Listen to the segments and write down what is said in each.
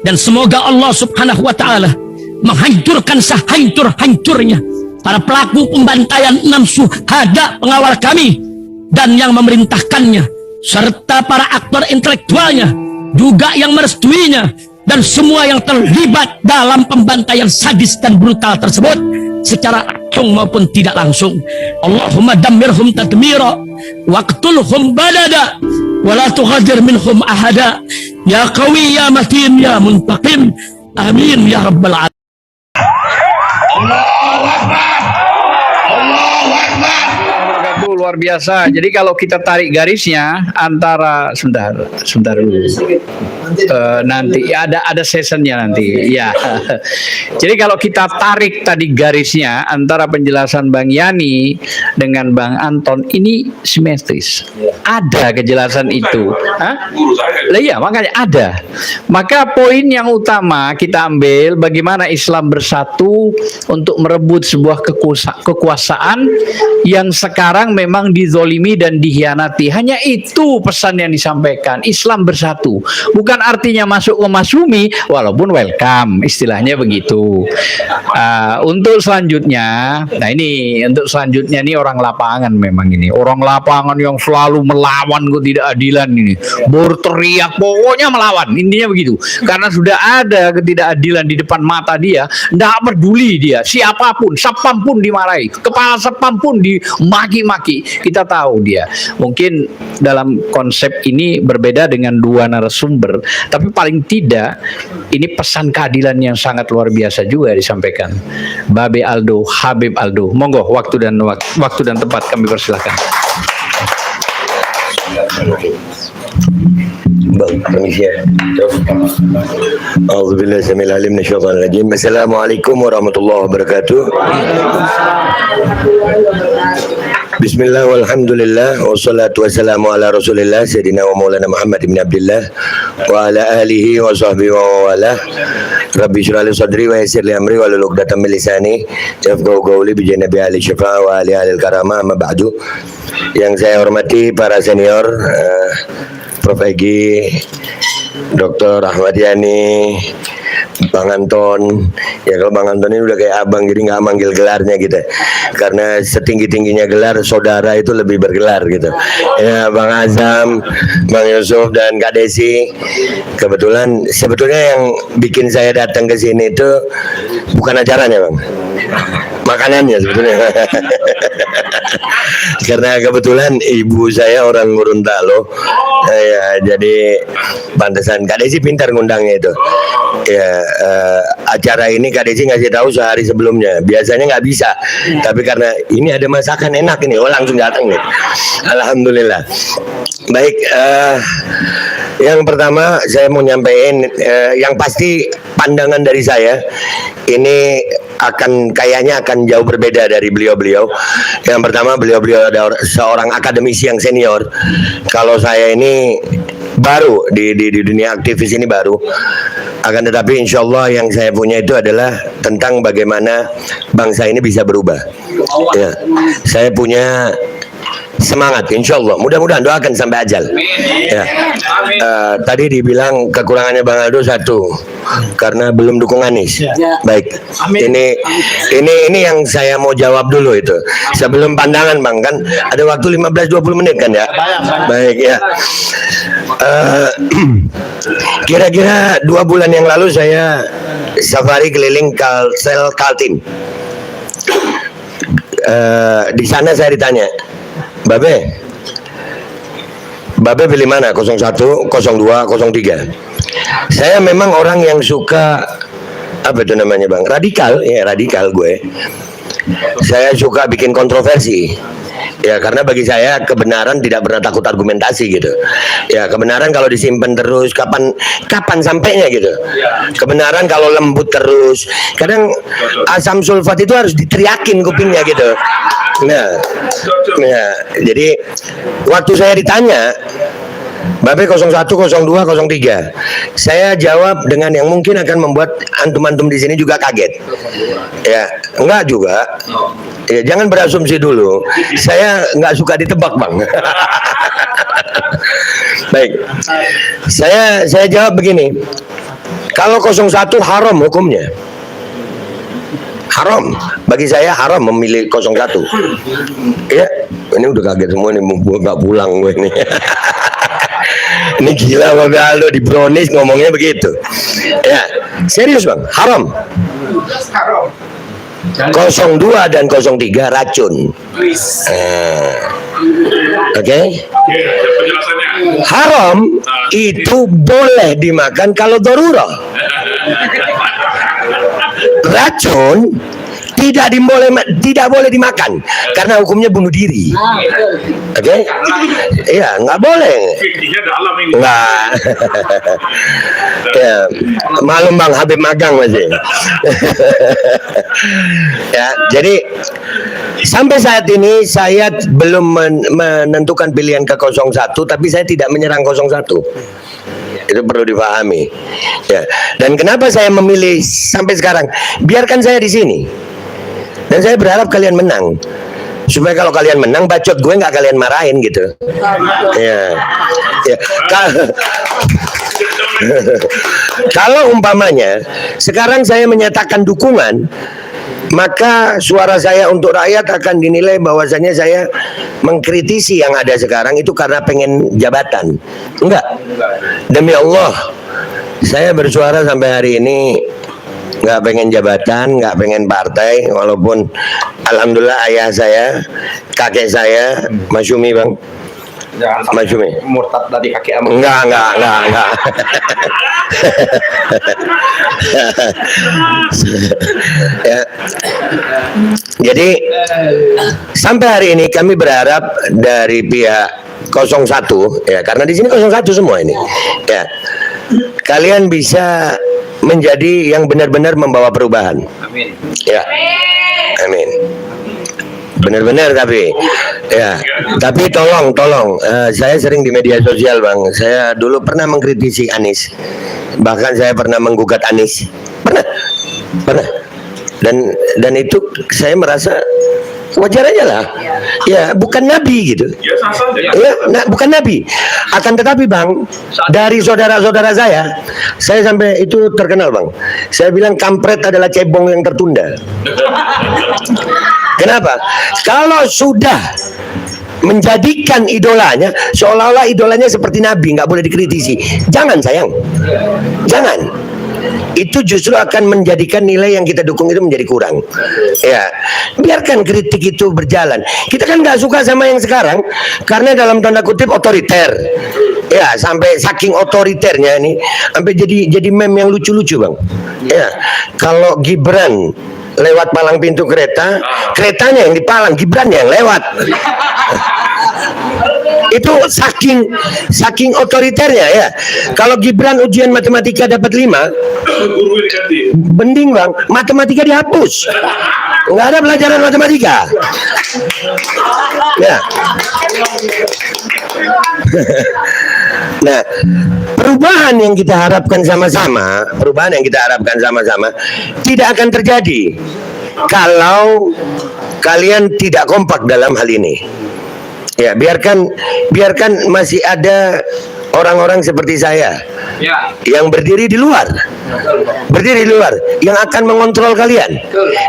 Dan semoga Allah subhanahu wa ta'ala menghancurkan sehancur-hancurnya para pelaku pembantaian 6 syuhada pengawal kami dan yang memerintahkannya, serta para aktor intelektualnya juga yang merestuinya, dan semua yang terlibat dalam pembantaian sadis dan brutal tersebut secara langsung maupun tidak langsung. Allahumma dammirhum tadmira waqtulhum balada wala tughadir minhum ahada ya qawi ya matin ya muntaqim amin ya rabbal alamin. Luar biasa. Jadi kalau kita tarik garisnya antara sebentar dulu. Nanti ada sessionnya nanti. Ya. Jadi kalau kita tarik tadi garisnya antara penjelasan Bang Yani dengan Bang Anton ini simetris. Ada kejelasan itu. Hah? Lah iya, makanya ada. Maka poin yang utama kita ambil bagaimana Islam bersatu untuk merebut sebuah kekuasaan yang sekarang memang dizolimi dan dikhianati. Hanya itu pesan yang disampaikan. Islam bersatu. Bukan artinya masuk ke Masumi, walaupun welcome, istilahnya begitu. Untuk selanjutnya, nah ini untuk selanjutnya ini orang lapangan memang ini. Orang lapangan yang selalu melawan ketidakadilan ini. Berteriak, pokoknya melawan. Intinya begitu. Karena sudah ada ketidakadilan di depan mata dia, tidak peduli dia. Siapapun, sapam pun dimarahi. Kepala sapam pun dimaki-maki. Kita tahu dia. Mungkin dalam konsep ini berbeda dengan dua narasumber, tapi paling tidak ini pesan keadilan yang sangat luar biasa juga disampaikan. Babe Aldo, Habib Aldo. Monggo waktu dan tempat kami persilahkan. Bang, permisi ya. Auzubillahi samil alim minasyaitonir rajim. Assalamualaikum warahmatullahi wabarakatuh. Bismillah walhamdulillah wassalatu wassalamu ala rasulillah sayyidina wa maulana Muhammad ibn Abdullah wa ala alihi wa sahbihi wa wala. Rabbi shrah li sadri wa yassir li amri wa hlul 'uqdatam min lisani yafqahu qawli bi janabi ali syafa'a wa ali al karamah. Amma ba'du. Yang saya hormati para senior, Prof. Egi, Dr. Ahmad Yani, Bang Anton. Ya kalau Bang Anton ini udah kayak abang, jadi nggak manggil gelarnya gitu. Karena setinggi-tingginya gelar, saudara itu lebih bergelar gitu. Ya Bang Azam, Bang Yusuf dan Kak Desi. Kebetulan sebetulnya yang bikin saya datang ke sini itu bukan acaranya Bang, makanannya sebetulnya. Karena kebetulan ibu saya orang Gorontalo, ya, jadi pantesan. Kak Desi pintar ngundangnya itu. Ya, acara ini Kak Desi ngasih tahu sehari sebelumnya. Biasanya nggak bisa, tapi karena ini ada masakan enak ini, oh langsung datang nih. Alhamdulillah. Baik, yang pertama saya mau nyampein, yang pasti pandangan dari saya ini kayaknya akan jauh berbeda dari beliau-beliau. Yang pertama, beliau-beliau ada seorang akademisi yang senior. Kalau saya ini baru di dunia aktivis ini baru. Akan tetapi insya Allah yang saya punya itu adalah tentang bagaimana bangsa ini bisa berubah. Ya, saya punya semangat, insya Allah. Mudah-mudahan, doakan sampai ajal. Ya. Tadi dibilang kekurangannya Bang Aldo satu, karena belum dukung Anies. Baik. Ini yang saya mau jawab dulu itu. Sebelum pandangan Bang, kan ada waktu 15-20 menit kan ya. Baik ya. Kira-kira 2 bulan yang lalu saya safari keliling Kaltim. Di sana saya ditanya, Babe pilih mana? 01, 02, 03. Saya memang orang yang suka, apa itu namanya Bang? Radikal, ya radikal gue. Saya suka bikin kontroversi. Ya, karena bagi saya kebenaran tidak pernah takut argumentasi gitu. Ya, kebenaran kalau disimpan terus kapan sampainya gitu. Kebenaran kalau lembut terus, kadang asam sulfat itu harus diteriakin kupingnya gitu. Nah, jadi waktu saya ditanya Babe 01, 02, 03, saya jawab dengan yang mungkin akan membuat antum-antum di sini juga kaget. Ya, enggak juga. Ya, jangan berasumsi dulu. Saya nggak suka ditebak Bang. Baik, saya jawab begini. Kalau 01 haram hukumnya. Haram. Bagi saya haram memilih 01. Ya, ini udah kaget semua nih, gue nggak pulang gue ini. Ini gila Bang Aldo di Brownies ngomongnya begitu. Ya, serius Bang, haram. 02 dan 03 racun. Oke. Haram itu boleh dimakan kalau darurah. Racun tidak boleh dimakan karena hukumnya bunuh diri. Oke? Iya, nggak boleh. Nggak. Ya, malum Bang Habib magang masih. Ya, jadi sampai saat ini saya belum menentukan pilihan ke 01, tapi saya tidak menyerang 01. Itu perlu dipahami. Ya. Dan kenapa saya memilih sampai sekarang? Biarkan saya di sini. Dan saya berharap kalian menang. Supaya kalau kalian menang, bacot gue nggak kalian marahin gitu. Ya. Ya. Kalau umpamanya sekarang saya menyatakan dukungan, maka suara saya untuk rakyat akan dinilai bahwasanya saya mengkritisi yang ada sekarang itu karena pengen jabatan. Enggak. Demi Allah, saya bersuara sampai hari ini nggak pengen jabatan, nggak pengen partai, walaupun alhamdulillah ayah saya, kakek saya, Masyumi Bang. Masyumi. Murtad dari kaki Enggak. Ya. Jadi sampai hari ini kami berharap dari pihak 01 ya, karena di sini 01 semua ini. Ya. Kalian bisa menjadi yang benar-benar membawa perubahan. Amin. Ya. Amin. Benar-benar tapi ya, tapi tolong saya sering di media sosial Bang, saya dulu pernah mengkritisi Anies, bahkan saya pernah menggugat Anies, pernah dan itu saya merasa wajar aja lah, ya bukan nabi gitu, ya bukan nabi. Akan tetapi Bang, dari saudara-saudara saya sampai itu terkenal Bang, saya bilang kampret adalah cebong yang tertunda. Kenapa? Kalau sudah menjadikan idolanya seolah-olah idolanya seperti nabi, nggak boleh dikritisi. Jangan sayang, jangan. Itu justru akan menjadikan nilai yang kita dukung itu menjadi kurang. Ya, biarkan kritik itu berjalan. Kita kan nggak suka sama yang sekarang karena dalam tanda kutip otoriter. Ya, sampai saking otoriternya ini sampai jadi meme yang lucu-lucu Bang. Ya, kalau Gibran lewat palang pintu kereta, keretanya yang dipalang, Gibran yang lewat. Itu saking otoriternya ya. Kalau Gibran ujian matematika dapat 5, mending Bang, matematika dihapus. Nggak ada pelajaran matematika. Ya. Nah, perubahan yang kita harapkan sama-sama tidak akan terjadi kalau kalian tidak kompak dalam hal ini. Ya, biarkan masih ada orang-orang seperti saya yang berdiri di luar, yang akan mengontrol kalian,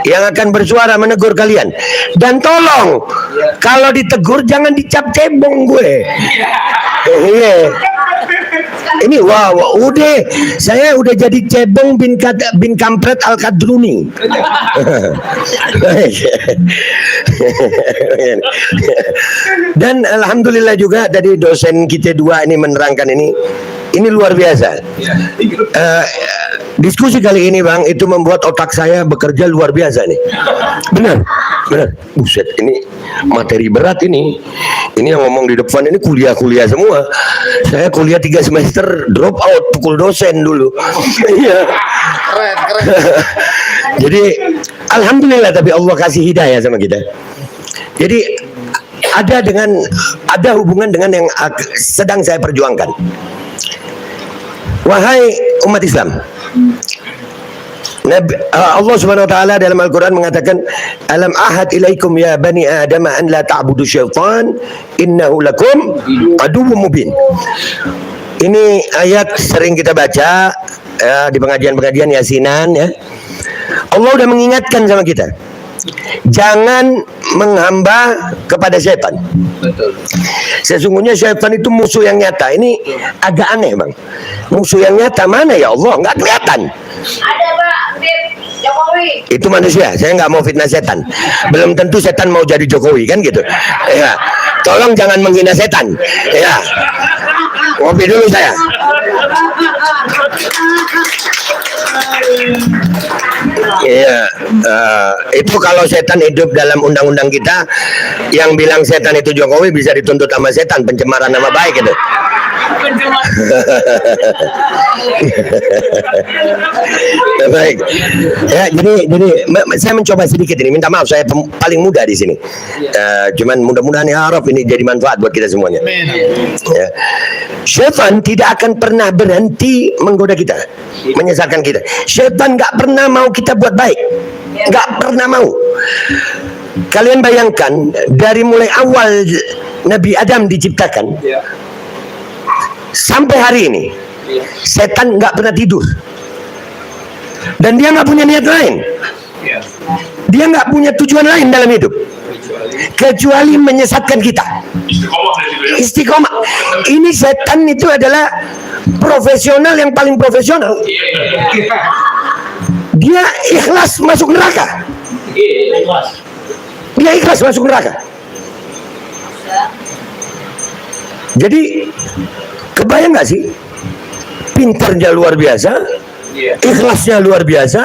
yang akan bersuara menegur kalian. Dan tolong, kalau ditegur jangan dicap cebong gue. Iya. Ini saya udah jadi cebong bin kampret al-Kadruni. Dan alhamdulillah juga dari dosen kita 2 ini menerangkan ini luar biasa. Diskusi kali ini Bang itu membuat otak saya bekerja luar biasa nih. Benar. Buset, ini materi berat ini. Ini yang ngomong di depan ini kuliah semua. Saya kuliah 3 semester drop out, pukul dosen dulu. Iya. Keren. Jadi alhamdulillah, tapi Allah kasih hidayah sama kita. Jadi ada hubungan dengan yang sedang saya perjuangkan. Wahai umat Islam, Allah Subhanahu wa taala dalam Al-Qur'an mengatakan, "Alam ahad ilaikum ya bani Adam an la ta'budu syaitan innahu lakum aduwwum mubin." Ini ayat sering kita baca ya, di pengajian-pengajian yasinan ya. Allah udah mengingatkan sama kita. Jangan menghamba kepada setan. Betul. Sesungguhnya setan itu musuh yang nyata. Ini agak aneh bang. Musuh yang nyata mana ya Allah? Nggak kelihatan. Ada Pak, Jokowi. Itu manusia. Saya nggak mau fitnah setan. Belum tentu setan mau jadi Jokowi kan gitu. Ya, tolong jangan menghina setan. Ya, ngopi dulu saya. Iya, itu kalau setan hidup dalam undang-undang kita, yang bilang setan itu Jokowi bisa dituntut sama setan, pencemaran nama baik itu. Baik, ya jadi saya mencoba sedikit ini. Minta maaf, saya paling muda di sini. Cuman mudah-mudahan ya Rob ini jadi manfaat buat kita semuanya. Ya. Syaitan tidak akan pernah berhenti menggoda kita, menyesatkan kita. Syaitan nggak pernah mau kita buat baik, nggak pernah mau. Kalian bayangkan dari mulai awal Nabi Adam diciptakan sampai hari ini, setan nggak pernah tidur, dan dia nggak punya niat lain. Dia nggak punya tujuan lain dalam hidup kecuali menyesatkan kita. Istiqomah. Ini setan itu adalah profesional yang paling profesional. Dia ikhlas masuk neraka. Dia ikhlas masuk neraka. Jadi kebayang nggak sih? Pintarnya luar biasa, ikhlasnya luar biasa,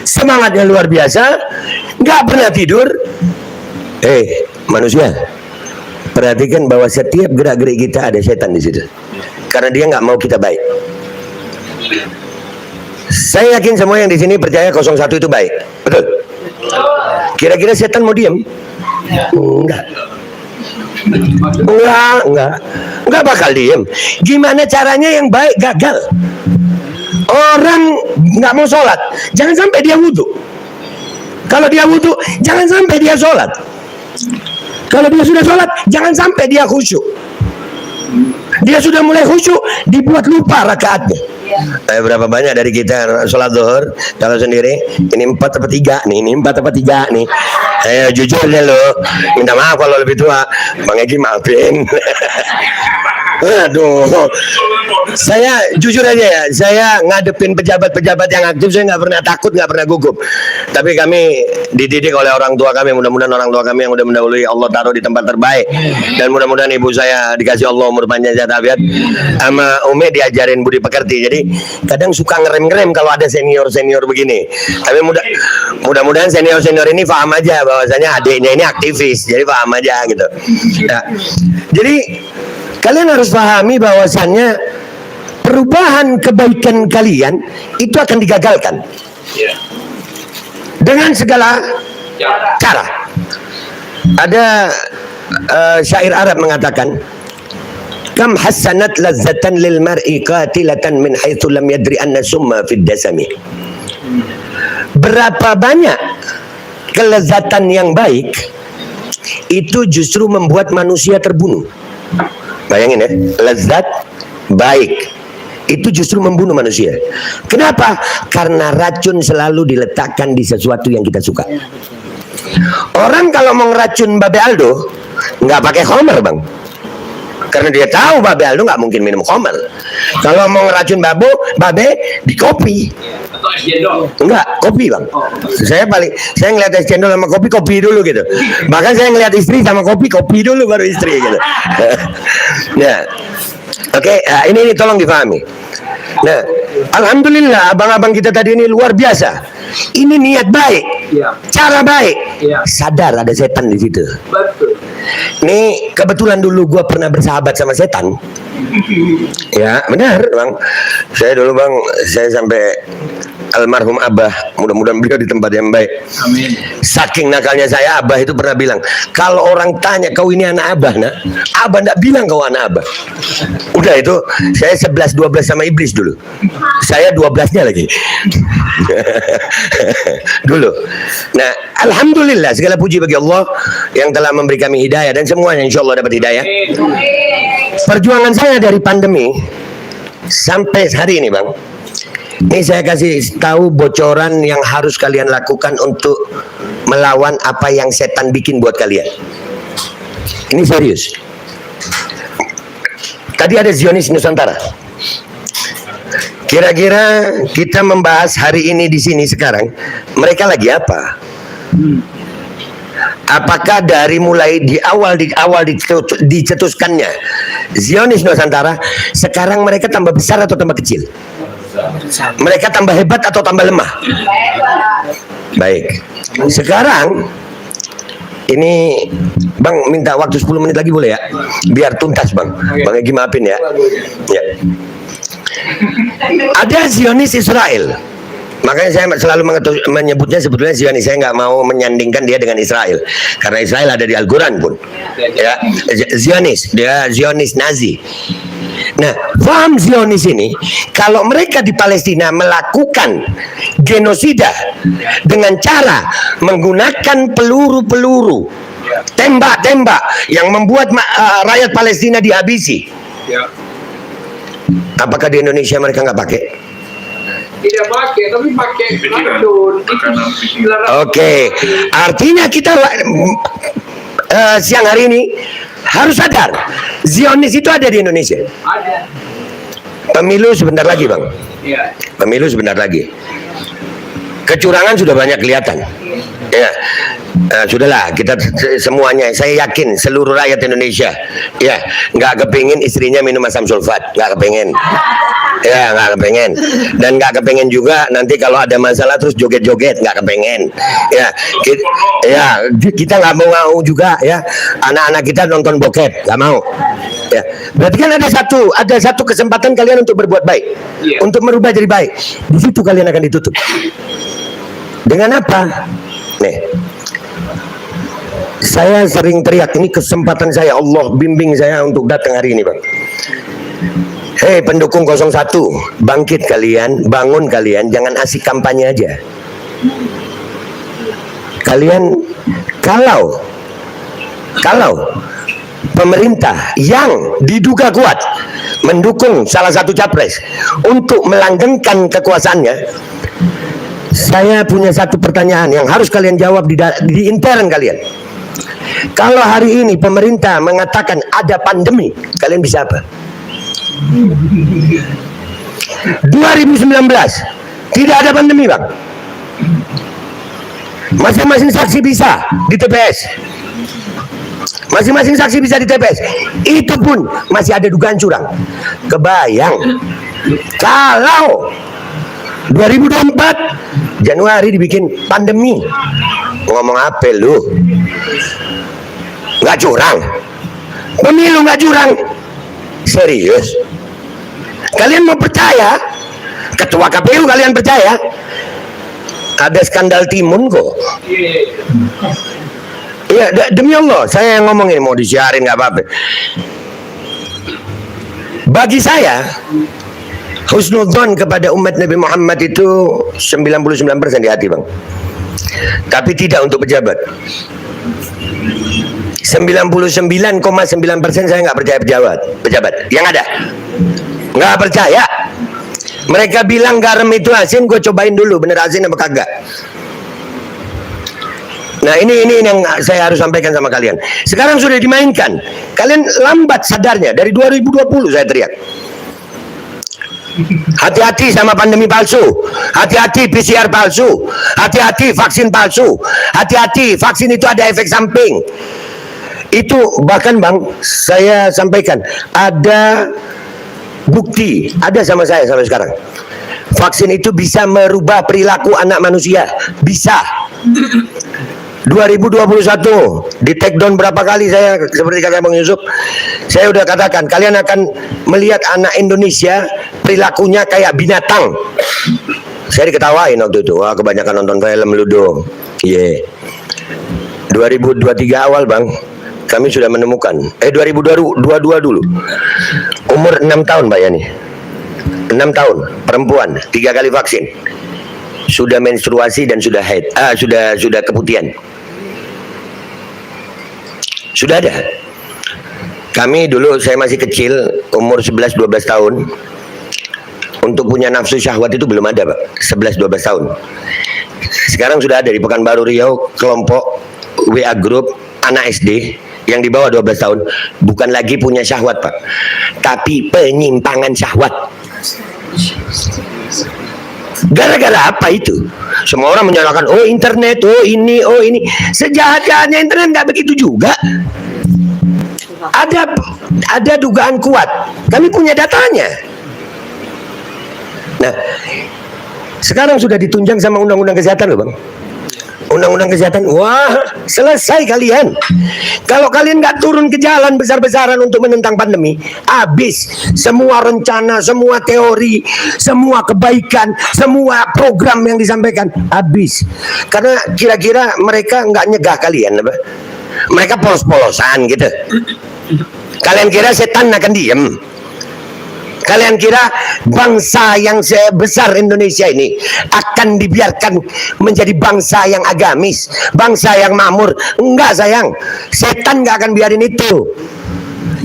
semangatnya luar biasa, nggak pernah tidur. Manusia, perhatikan bahwa setiap gerak-gerik kita ada setan di situ. Karena dia nggak mau kita baik. Saya yakin semua yang di sini percaya 01 itu baik, betul? Kira-kira setan mau diem? Enggak bakal diem. Gimana caranya yang baik gagal? Orang nggak mau sholat, jangan sampai dia wudhu. Kalau dia wudhu, jangan sampai dia sholat. Kalau dia sudah sholat, jangan sampai dia khusyuk. Dia sudah mulai khusyuk, dibuat lupa rakaatnya. Berapa banyak dari kita sholat zuhur kalau sendiri? Ini 4 apa 3 nih, ini 4 apa 3 nih. Jujur deh lo, minta maaf kalau lebih tua, Bang Egi maafin. Aduh, saya jujur aja ya, saya ngadepin pejabat-pejabat yang aktif, saya nggak pernah takut, nggak pernah gugup. Tapi kami dididik oleh orang tua kami, mudah-mudahan orang tua kami yang udah mendahului Allah taruh di tempat terbaik, dan mudah-mudahan ibu saya dikasih Allah umur panjang sehat afiat, sama Umi diajarin budi pekerti. Jadi kadang suka ngerem-ngerem kalau ada senior-senior begini. Tapi mudah-mudahan senior-senior ini paham aja bahwasanya adiknya ini aktivis, jadi paham aja gitu. Nah, jadi kalian harus pahami bahwasannya perubahan kebaikan kalian itu akan digagalkan dengan segala cara. Ada syair Arab mengatakan, kam hasanat lazzatan lil mar'i qatilatan min haitsu lam yadri anna summa fid dasami. Berapa banyak kelezatan yang baik itu justru membuat manusia terbunuh. Bayangin ya, lezat baik itu justru membunuh manusia. Kenapa? Karena racun selalu diletakkan di sesuatu yang kita suka. Orang kalau mau ngeracun Babe Aldo nggak pakai Homer bang, karena dia tahu Babe Aldo nggak mungkin minum Homer. Kalau mau ngeracun Babe di kopi. Enggak, kopi bang. Saya ngeliat es cendol sama kopi dulu gitu. Bahkan saya ngeliat istri sama kopi dulu baru istri gitu. Nah, oke, ini tolong dipahami. Nah, alhamdulillah abang-abang kita tadi ini luar biasa. Ini niat baik, cara baik. Sadar ada setan di situ. Nih kebetulan dulu gue pernah bersahabat sama setan. Ya benar bang. Saya dulu bang, saya sampai almarhum Abah, mudah-mudahan beliau di tempat yang baik. Amin. Saking nakalnya saya, Abah itu pernah bilang, kalau orang tanya kau ini anak Abah, nak, Abah ndak bilang kau anak Abah. Udah itu, saya 11-12 sama iblis dulu. Saya 12-nya lagi. Dulu. Nah, alhamdulillah segala puji bagi Allah yang telah memberi kami hidayah dan semuanya insya Allah dapat hidayah. Perjuangan saya dari pandemi sampai hari ini bang, Ini saya kasih tahu bocoran yang harus kalian lakukan untuk melawan apa yang setan bikin buat kalian. Ini serius. Tadi ada Zionis Nusantara. Kira-kira kita membahas hari ini di sini sekarang, mereka lagi apa? Apakah dari mulai di awal dicetuskannya Zionis Nusantara, sekarang mereka tambah besar atau tambah kecil? Mereka tambah hebat atau tambah lemah? Baik. Sekarang ini Bang minta waktu 10 menit lagi boleh ya? Biar tuntas Bang. Bang Egy maafin ya. Ya. Ada Zionis Israel. Makanya saya selalu menyebutnya sebetulnya Zionis. Saya nggak mau menyandingkan dia dengan Israel, karena Israel ada di Al-Quran pun. Ya, Zionis, dia Zionis Nazi. Nah, paham Zionis ini, kalau mereka di Palestina melakukan genosida dengan cara menggunakan peluru-peluru, tembak-tembak yang membuat rakyat Palestina dihabisi, apakah di Indonesia mereka nggak pakai? Tidak pakai, tapi pakai racun. Oke, artinya kita siang hari ini harus sadar, Zionis itu ada di Indonesia. Ada. Pemilu sebentar lagi Bang. Iya. Pemilu sebentar lagi. Kecurangan sudah banyak kelihatan. Ya, sudahlah kita semuanya. Saya yakin seluruh rakyat Indonesia, ya, nggak kepingin istrinya minum asam sulfat, nggak kepingin. Ya, nggak kepengen. Dan nggak kepengen juga nanti kalau ada masalah terus joget-joget, nggak kepengen. Kita nggak mau juga ya anak-anak kita nonton bokep, nggak mau. Ya, berarti kan ada satu kesempatan kalian untuk berbuat baik, untuk merubah jadi baik. Di situ kalian akan ditutup. Dengan apa? Nih, saya sering teriak, ini kesempatan saya, Allah bimbing saya untuk datang hari ini Bang. Hei pendukung 01, bangkit kalian, bangun kalian, jangan asik kampanye aja. Kalian kalau pemerintah yang diduga kuat mendukung salah satu capres untuk melanggengkan kekuasaannya, saya punya satu pertanyaan yang harus kalian jawab di intern kalian. Kalau hari ini pemerintah mengatakan ada pandemi, kalian bisa apa? 2019 tidak ada pandemi Bang. Masing-masing saksi bisa di TPS. Masing-masing saksi bisa di TPS. Itu pun masih ada dugaan curang. Kebayang kalau 2024 Januari dibikin pandemi, ngomong apa lu? Nggak curang? Pemilu nggak curang? Serius? Kalian mau percaya? Ketua KPU kalian percaya? Ada skandal timun kok. Iya, demi Allah, saya yang ngomong ini, mau disiarin nggak apa-apa. Bagi saya, husnudzon kepada umat Nabi Muhammad itu 99% di hati Bang. Tapi tidak untuk pejabat. 99,9% saya nggak percaya pejabat. Yang ada nggak percaya. Mereka bilang garam itu asin, gue cobain dulu bener asin apa kagak. Nah ini yang saya harus sampaikan sama kalian. Sekarang sudah dimainkan. Kalian lambat sadarnya. Dari 2020 saya teriak. Hati-hati sama pandemi palsu. Hati-hati PCR palsu. Hati-hati vaksin palsu. Hati-hati vaksin itu ada efek samping. Itu bahkan Bang, saya sampaikan ada bukti, ada sama saya sampai sekarang. Vaksin itu bisa merubah perilaku anak manusia. Bisa. 2021 di take down berapa kali saya, seperti kata Bang Yusuf, saya udah katakan kalian akan melihat anak Indonesia perilakunya kayak binatang. Saya diketawain waktu itu, wah kebanyakan nonton film ludo. 2023 awal Bang, kami sudah menemukan 2022 dulu, umur 6 tahun Mbak Yani, 6 tahun, perempuan, 3 kali vaksin, sudah menstruasi dan sudah haid, sudah keputihan. Sudah ada. Kami dulu, saya masih kecil, umur 11-12 tahun, untuk punya nafsu syahwat itu belum ada, Pak. 11-12 tahun. Sekarang sudah ada di Pekanbaru Riau kelompok WA Group anak SD yang di bawah 12 tahun, bukan lagi punya syahwat, Pak, tapi penyimpangan syahwat. Gara-gara apa itu? Semua orang menyalahkan, oh internet, oh ini. Sejahat-jahatnya internet nggak begitu juga. Ada dugaan kuat. Kami punya datanya. Nah, sekarang sudah ditunjang sama undang-undang kesehatan loh, Bang. Undang-undang kesehatan, wah, selesai kalian. Kalau kalian nggak turun ke jalan besar-besaran untuk menentang pandemi, habis semua rencana, semua teori, semua kebaikan, semua program yang disampaikan, habis. Karena kira-kira mereka nggak nyegah kalian, apa? Mereka polos-polosan gitu. Kalian kira setan akan diem? Kalian kira bangsa yang sebesar Indonesia ini akan dibiarkan menjadi bangsa yang agamis, bangsa yang makmur? Enggak, sayang. Setan gak akan biarin itu.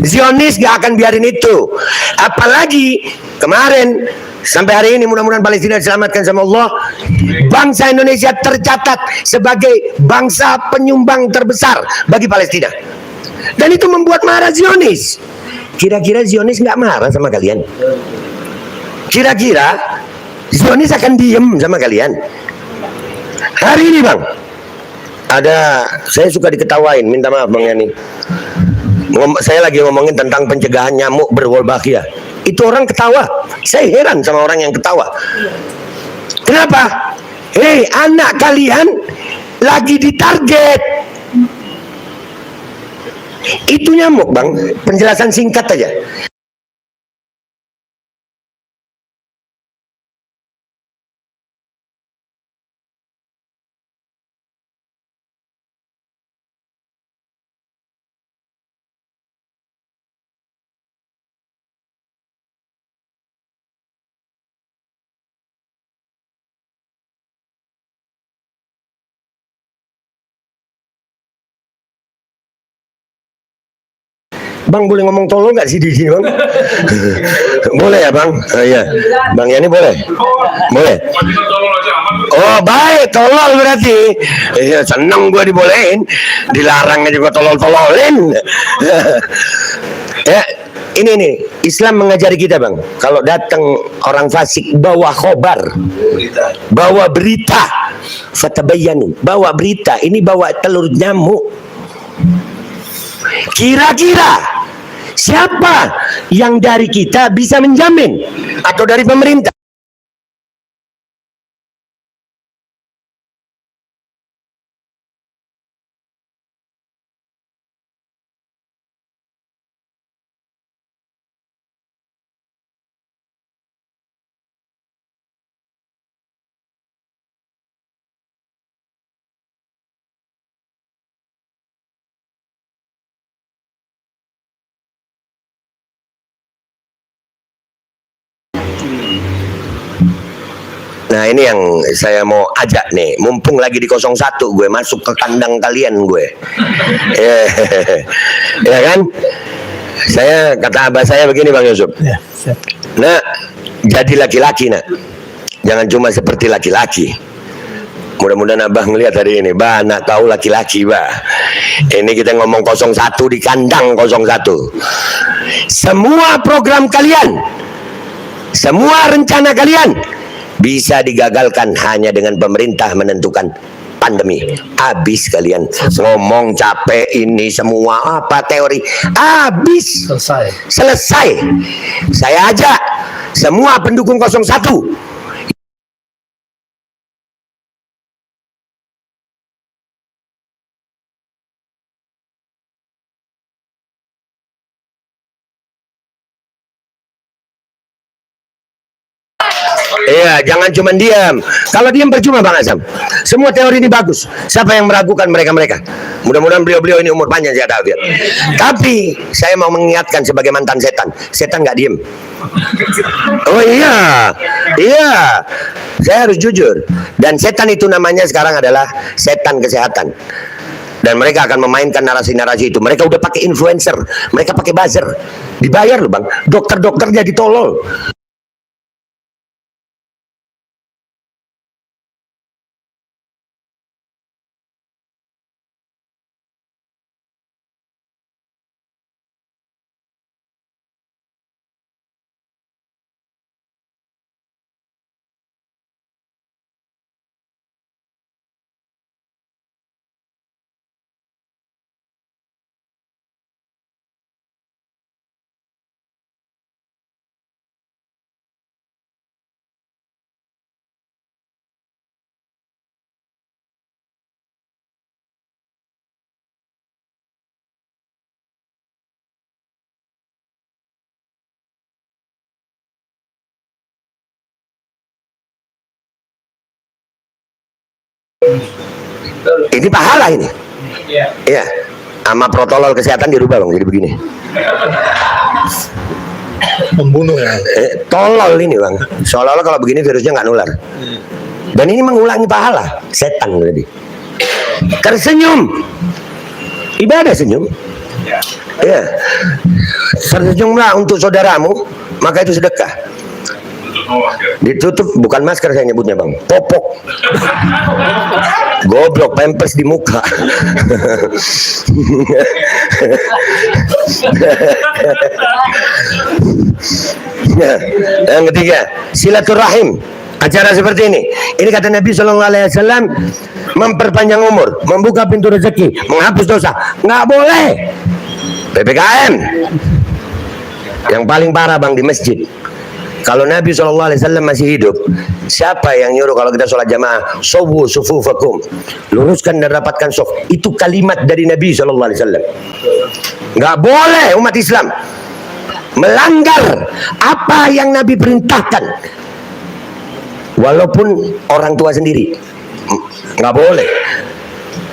Zionis gak akan biarin itu. Apalagi kemarin sampai hari ini, mudah-mudahan Palestina diselamatkan sama Allah, bangsa Indonesia tercatat sebagai bangsa penyumbang terbesar bagi Palestina. Dan itu membuat marah Zionis. Kira-kira Zionis nggak marah sama kalian? Kira-kira Zionis akan diem sama kalian? Hari ini, Bang, saya suka diketawain, minta maaf Bang Yani. Saya lagi ngomongin tentang pencegahan nyamuk berwolbachia. Itu orang ketawa. Saya heran sama orang yang ketawa. Kenapa? Hei, anak kalian lagi ditarget. Itu nyamuk, Bang. Penjelasan singkat aja. Bang, boleh ngomong tolol nggak sih di sini, Bang? Boleh ya, Bang? Iya, Bang Yani boleh? Boleh. Oh, baik, tolol berarti. Iya, seneng gue dibolehin. Dilarangnya juga tolol-tololin. Ya, ini nih, Islam mengajari kita, Bang. Kalau datang orang fasik, bawa khobar, bawa berita, fatabayyanu, bawa berita. Ini bawa telur nyamuk. Kira-kira siapa yang dari kita bisa menjamin, atau dari pemerintah? Nah, ini yang saya mau ajak nih, mumpung lagi di 01, gue masuk ke kandang kalian gue. Ya kan? Saya, kata abah saya begini, Bang Yusuf. Nah, jadi laki-laki, nak. Jangan cuma seperti laki-laki. Mudah-mudahan abah ngelihat hari ini, bah, nak tahu laki-laki, bah. Ini kita ngomong 01 di kandang 01. Semua program kalian, semua rencana kalian bisa digagalkan hanya dengan pemerintah menentukan pandemi. Habis kalian ngomong capek ini semua apa teori, habis selesai. Saya ajak semua pendukung 01, iya, jangan cuma diam. Kalau diam percuma, Bang Azam. Semua teori ini bagus. Siapa yang meragukan mereka-mereka? Mudah-mudahan beliau-beliau ini umur panjang, sehat afiat. Tapi saya mau mengingatkan sebagai mantan setan, setan nggak diem. Oh iya, iya. Saya harus jujur. Dan setan itu namanya sekarang adalah setan kesehatan. Dan mereka akan memainkan narasi-narasi itu. Mereka udah pakai influencer, mereka pakai buzzer, dibayar loh, Bang. Dokter-dokternya ditolol. Ini pahala ini. Iya. Sama protokol kesehatan dirubah bang, jadi begini. Membunuh ya. Tolol ini bang. Seolah-olah kalau begini virusnya nggak nular. Dan ini mengulangi pahala setan tadi. Tersenyum. Ibadah senyum. Ya. Tersenyumlah untuk saudaramu, maka itu sedekah. Ditutup, bukan masker saya nyebutnya bang, popok. Goblok, pampers di muka. Yang ketiga, silaturahim. Acara seperti ini kata Nabi SAW, memperpanjang umur, membuka pintu rezeki, menghapus dosa. Nggak boleh. PPKM. Yang paling parah bang di masjid. Kalau Nabi SAW masih hidup, siapa yang nyuruh kalau kita sholat jamaah, sowu sufufakum, luruskan dan rapatkan sof? Itu kalimat dari Nabi SAW. Nggak boleh umat Islam melanggar apa yang Nabi perintahkan, walaupun orang tua sendiri. Nggak boleh.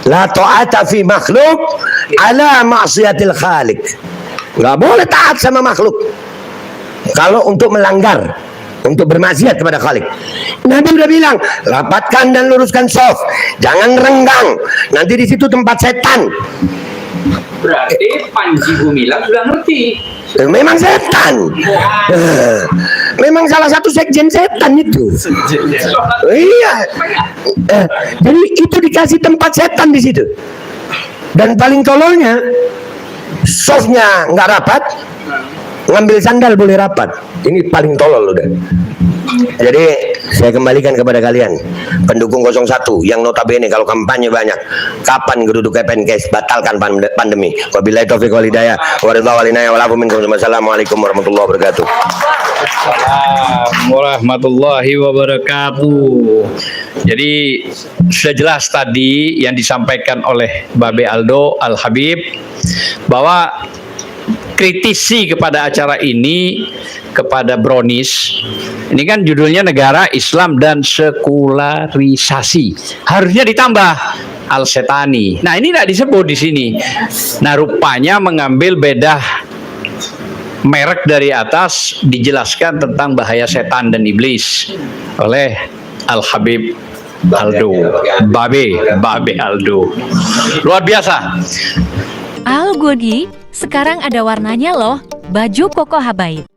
La ta'ata fi makhluk ala ma'siyatil khaliq. Nggak boleh taat sama makhluk kalau untuk melanggar, untuk bermaksiat kepada Khalik. Nabi udah bilang, rapatkan dan luruskan sof, jangan renggang, nanti di situ tempat setan. Berarti Panji Gumilang sudah ngerti. Memang setan. Memang salah satu sekjen setan itu. Iya. Jadi itu dikasih tempat setan di situ. Dan paling tololnya, sofnya nggak rapat, ngambil sandal boleh rapat. Ini paling tolol udah. Jadi saya kembalikan kepada kalian pendukung 01 yang notabene kalau kampanye banyak, kapan geruduk Kemenkes batalkan pandemi. Wabillahi taufiq wal hidayah. Wassalamualaikum warahmatullahi wabarakatuh. Warahmatullahi wabarakatuh. Jadi sudah jelas tadi yang disampaikan oleh Babe Aldo Al Habib bahwa kritisi kepada acara ini, kepada Brownies, ini kan judulnya negara Islam dan sekularisasi, harusnya ditambah al-setani. Nah ini tidak disebut di sini. Nah rupanya mengambil bedah merek dari atas, dijelaskan tentang bahaya setan dan iblis oleh Al Habib Aldo, Babe Aldo, luar biasa. Al Godi, sekarang ada warnanya loh, baju koko habaib.